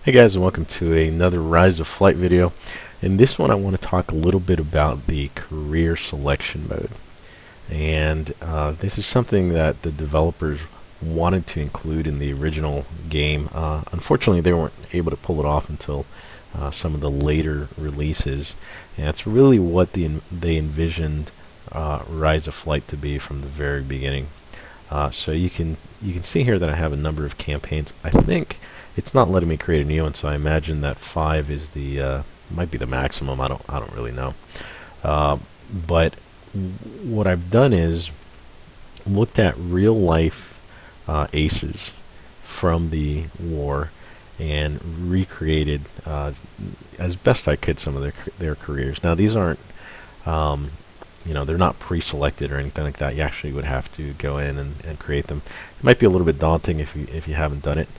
Hey guys, and welcome to another Rise of Flight video. In this one I want to talk a little bit about the career selection mode. And this is something that the developers wanted to include in the original game. Unfortunately they weren't able to pull it off until some of the later releases. And that's really what they envisioned Rise of Flight to be from the very beginning. So you can see here that I have a number of campaigns. I think it's not letting me create a new one, so I imagine that 5 is the might be the maximum. I don't really know. But what I've done is looked at real life aces from the war and recreated as best I could some of their careers. Now these aren't they're not pre-selected or anything like that. You actually would have to go in and create them. It might be a little bit daunting if you haven't done it.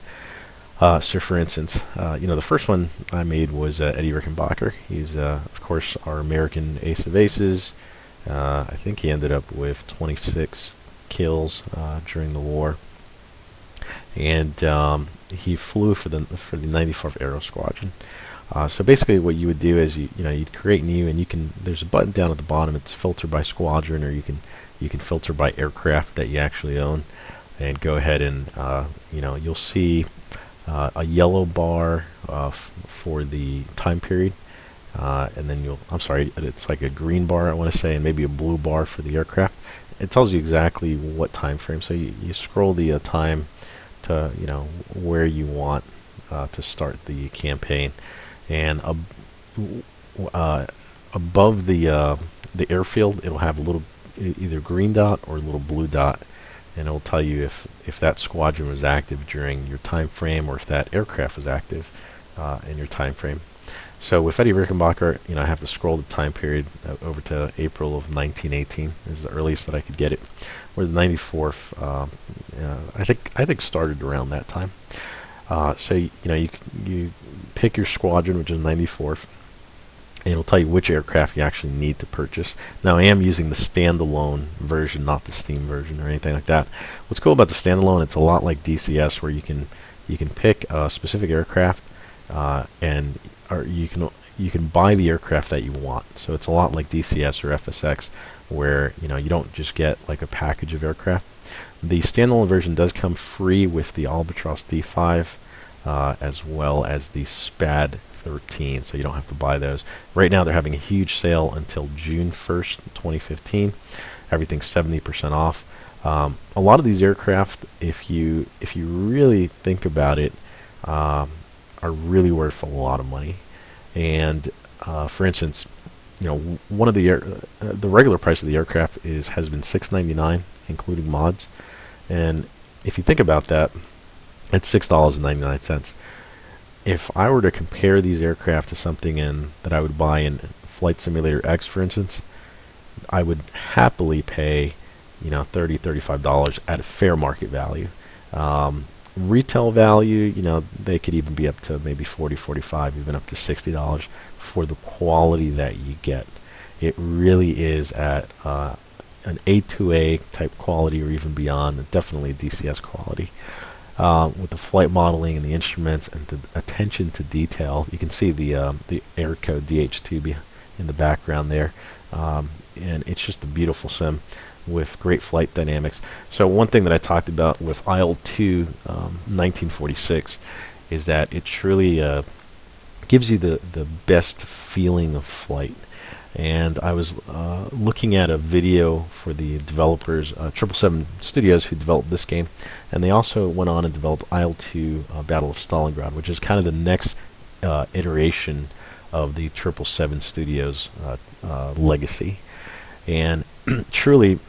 So for instance, the first one I made was Eddie Rickenbacker. He's of course our American ace of aces. I think he ended up with 26 kills during the war, and he flew for the 94th Aero Squadron. So basically what you would do is you'd create new, and there's a button down at the bottom. It's filter by squadron, or you can filter by aircraft that you actually own, and go ahead and you'll see a yellow bar for the time period, and then it's like a green bar I want to say, and maybe a blue bar for the aircraft. It tells you exactly what time frame. So you scroll the time to where you want to start the campaign, and above the airfield it'll have a little either green dot or a little blue dot, and it will tell you if that squadron was active during your time frame, or if that aircraft was active in your time frame. So with Eddie Rickenbacker, I have to scroll the time period over to April of 1918 is the earliest that I could get it. Or the 94th, I think started around that time. So you pick your squadron, which is 94th, and it'll tell you which aircraft you actually need to purchase. Now I am using the standalone version, not the Steam version or anything like that. What's cool about the standalone, it's a lot like DCS, where you can pick a specific aircraft, or you can buy the aircraft that you want. So it's a lot like DCS or FSX, where you don't just get like a package of aircraft. The standalone version does come free with the Albatross D5, as well as the SPAD 13, so you don't have to buy those. Right now they're having a huge sale until June 1st, 2015. Everything's 70% off. A lot of these aircraft, if you really think about it, are really worth a lot of money. And for instance, one of the regular price of the aircraft has been $6.99, including mods. And if you think about that, it's $6.99. If I were to compare these aircraft to something that I would buy in Flight Simulator X, for instance, I would happily pay $30, $35 at a fair market value. Retail value, they could even be up to maybe $40, $45, even up to $60 for the quality that you get. It really is at an A2A type quality, or even beyond, definitely DCS quality. With the flight modeling and the instruments and the attention to detail. You can see the air code DH2 in the background there, and it's just a beautiful sim with great flight dynamics. So one thing that I talked about with IL-2 1946 is that it truly gives you the best feeling of flight. And I was looking at a video for the developers, 777 Studios, who developed this game, and they also went on and developed IL-2 Battle of Stalingrad, which is kind of the next iteration of the 777 Studios legacy. And truly,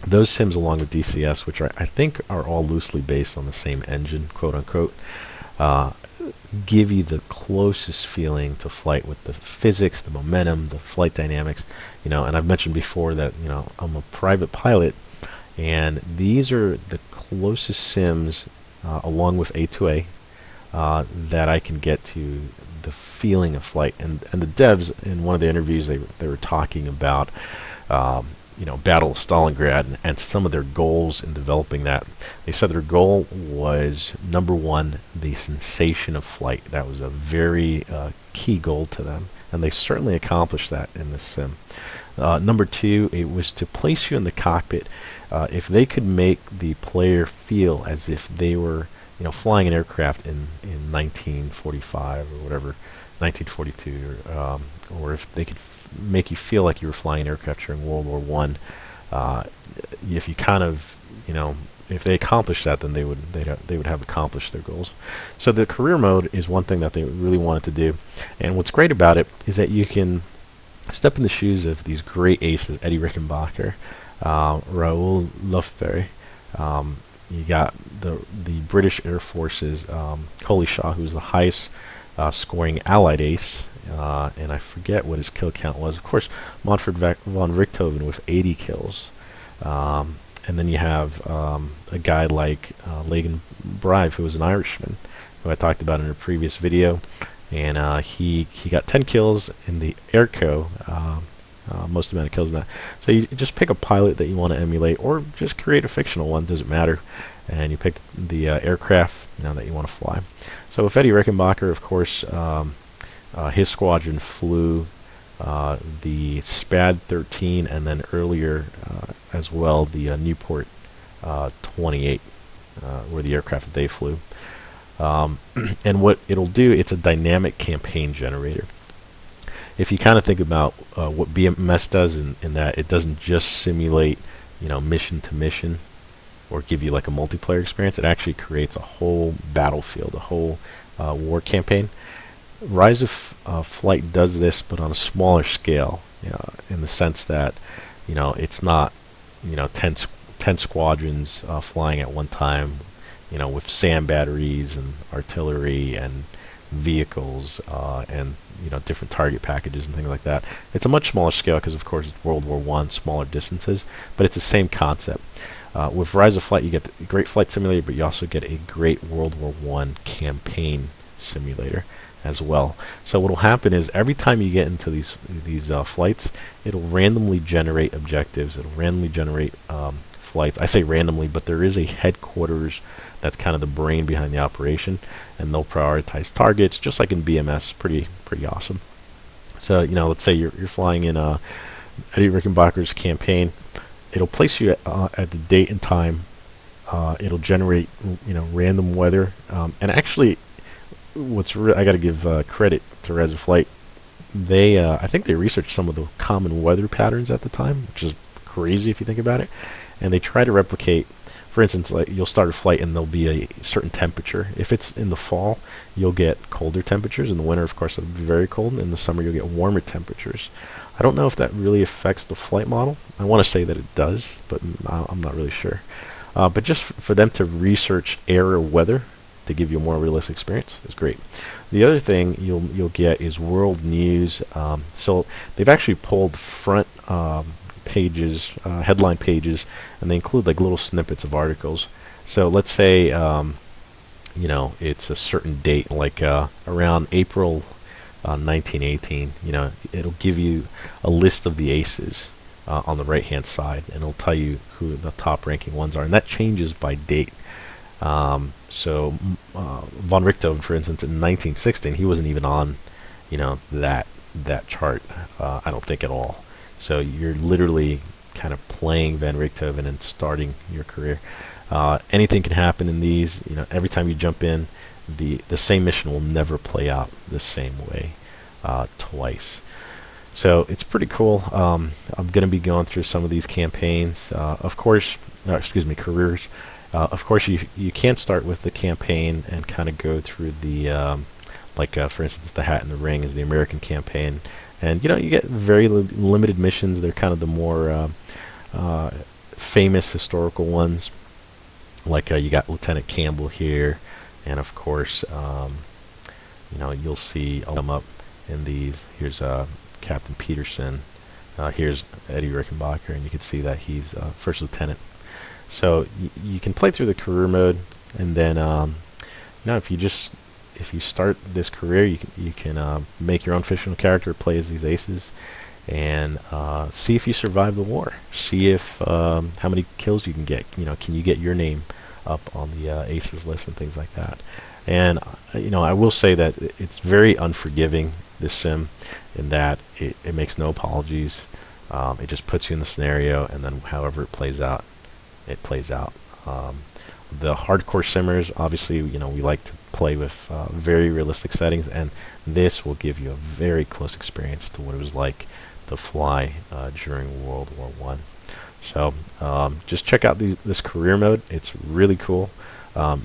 those sims, along with DCS, which I think are all loosely based on the same engine, quote unquote, give you the closest feeling to flight with the physics, the momentum, the flight dynamics. And I've mentioned before that I'm a private pilot, and these are the closest sims, along with A2A, that I can get to the feeling of flight. And the devs, in one of the interviews, they were talking about Battle of Stalingrad and some of their goals in developing that. They said their goal was, number one, the sensation of flight. That was a very key goal to them, and they certainly accomplished that in this sim. Number two, it was to place you in the cockpit. If they could make the player feel as if they were flying an aircraft in 1945 or whatever, 1942, or if they could make you feel like you were flying an aircraft during World War One. If you kind of, if they accomplished that, then they would have accomplished their goals. So the career mode is one thing that they really wanted to do, and what's great about it is that you can step in the shoes of these great aces: Eddie Rickenbacker, Raoul Lufberry. You got the British Air Force's Shah, who's the highest scoring Allied ace, and I forget what his kill count was. Of course, Manfred von Richtofen with 80 kills. And then you have a guy like Lagan Brive, who was an Irishman, who I talked about in a previous video, and he got 10 kills in the Airco, most amount of kills in that. So you just pick a pilot that you want to emulate, or just create a fictional one, doesn't matter, and you pick the aircraft that you want to fly. So with Eddie Rickenbacker, of course, his squadron flew the SPAD 13, and then earlier as well the Newport 28 were the aircraft that they flew. And what it'll do, it's a dynamic campaign generator. If you kind of think about what BMS does in that it doesn't just simulate mission to mission or give you like a multiplayer experience, it actually creates a whole battlefield, a whole war campaign. Rise of Flight does this, but on a smaller scale, in the sense that it's not 10 squadrons flying at one time, with SAM batteries and artillery and vehicles and different target packages and things like that. It's a much smaller scale because of course it's World War I, smaller distances, but it's the same concept. With Rise of Flight, you get the great flight simulator, but you also get a great World War I campaign simulator as well. So what will happen is every time you get into these flights, it'll randomly generate objectives. It'll randomly generate flights. I say randomly, but there is a headquarters that's kind of the brain behind the operation, and they'll prioritize targets just like in BMS. Pretty awesome. So let's say you're flying in Eddie Rickenbacker's campaign. It'll place you at the date and time. It'll generate random weather, and actually I got to give credit to Rise of Flight. They I think they researched some of the common weather patterns at the time, which is crazy if you think about it, and they try to replicate. For instance, like you'll start a flight and there'll be a certain temperature. If it's in the fall, you'll get colder temperatures. In the winter, of course, it'll be very cold. And in the summer, you'll get warmer temperatures. I don't know if that really affects the flight model. I want to say that it does, but I'm not really sure. But just for them to research air weather to give you a more realistic experience is great. The other thing you'll get is world news. So they've actually pulled front pages, headline pages, and they include like little snippets of articles. So let's say it's a certain date, like around April 1918. It'll give you a list of the aces on the right hand side, and it'll tell you who the top ranking ones are, and that changes by date. So von Richtofen, for instance, in 1916, he wasn't even on that chart, I don't think, at all. So you're literally kind of playing Van Richtofen and starting your career. Anything can happen in these. Every time you jump in, the same mission will never play out the same way twice. So it's pretty cool. I'm going to be going through some of these campaigns. Of course, careers. Of course, you can't start with the campaign and kind of go through the for instance, the Hat in the Ring is the American campaign. And you get very limited missions. They're kind of the more famous historical ones. Like you got Lieutenant Campbell here, and of course, you'll see them up in these. Here's Captain Peterson. Here's Eddie Rickenbacker, and you can see that he's first lieutenant. So you can play through the career mode, and then if you start this career, you can make your own fictional character, play as these aces, and see if you survive the war. See if how many kills you can get. Can you get your name up on the aces list and things like that. And I will say that it's very unforgiving, this sim, in that it makes no apologies. It just puts you in the scenario, and then however it plays out, it plays out. The hardcore simmers, obviously, we like to play with very realistic settings, and this will give you a very close experience to what it was like to fly during World War I. So just check out this career mode. It's really cool.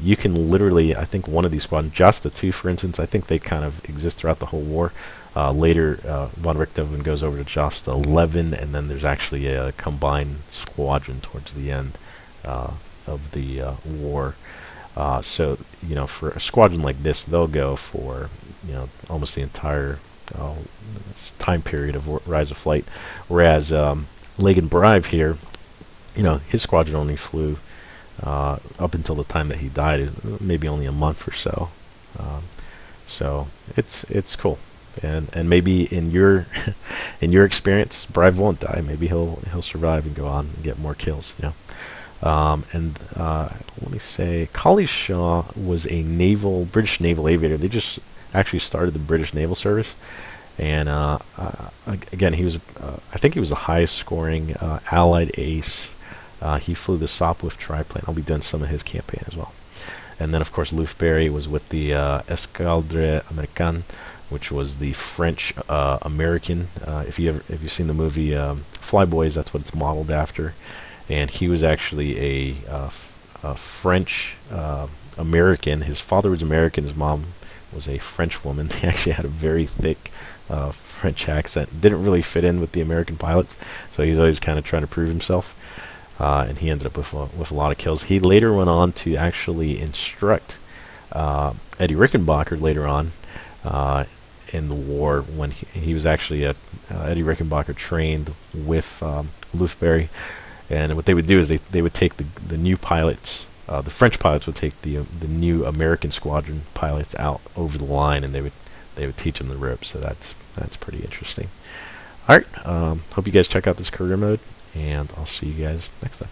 You can literally, I think one of these squadrons, Jasta 2 for instance, I think they kind of exist throughout the whole war. Later, von Richtofen goes over to Jasta 11, and then there's actually a combined squadron towards the end of the war. So, for a squadron like this, they'll go for, almost the entire time period of Rise of Flight. Whereas Lagan Brive here, his squadron only flew up until the time that he died, maybe only a month or so. So it's cool, and maybe in your in your experience, Brive won't die. Maybe he'll survive and go on and get more kills. Let me say, Collie Shah was a British naval aviator. They just actually started the British Naval Service, and again, he was I think he was the highest scoring Allied ace. He flew the Sopwith triplane. I'll be doing some of his campaign as well. And then, of course, Lufberry was with the Escadre Americaine, which was the French American. If you've seen the movie Flyboys, that's what it's modeled after. And he was actually a French American. His father was American. His mom was a French woman. They actually had a very thick French accent. Didn't really fit in with the American pilots, so he was always kind of trying to prove himself. And he ended up with a lot of kills. He later went on to actually instruct Eddie Rickenbacker later on in the war, when he was actually Eddie Rickenbacker trained with Lufberry. And what they would do is they would take the new pilots, the French pilots would take the new American squadron pilots out over the line, and they would teach them the ropes. So that's pretty interesting. All right, hope you guys check out this career mode, and I'll see you guys next time.